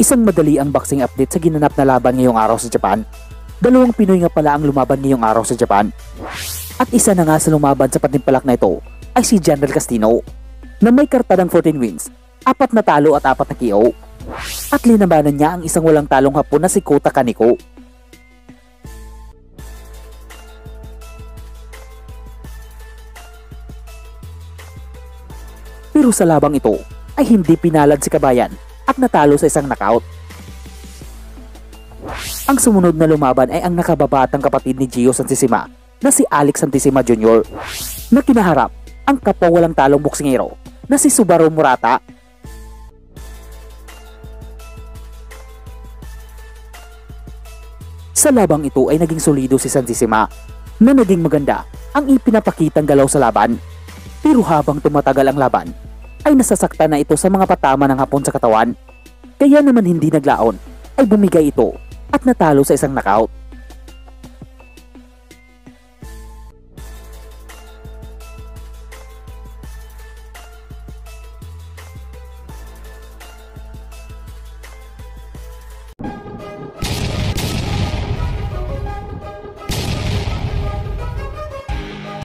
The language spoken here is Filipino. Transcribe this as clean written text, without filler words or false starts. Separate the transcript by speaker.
Speaker 1: Isang madali ang boxing update sa ginanap na laban ngayong araw sa Japan. Dalawang Pinoy nga pala ang lumaban ngayong araw sa Japan. At isa na nga sa lumaban sa patimpalak na ito ay si General Castino na may kartadang 14 wins, 4 na talo at 4 na KO. At linabanan niya ang isang walang talong Hapon na si Kota Kaneko. Pero sa labang ito ay hindi pinalad si Kabayan at natalo sa isang knockout. Ang sumunod na lumaban ay ang nakababatang kapatid ni Gio Santissima na si Alex Santissima Jr. na kinaharap ang kapwa walang talong boksingero na si Subaru Murata. Sa labang ito ay naging solido si Santissima na naging maganda ang ipinapakitang galaw sa laban. Pero habang tumatagal ang laban ay nasasaktan na ito sa mga patama ng Hapon sa katawan. Kaya naman hindi naglaon ay bumigay ito at natalo sa isang knockout.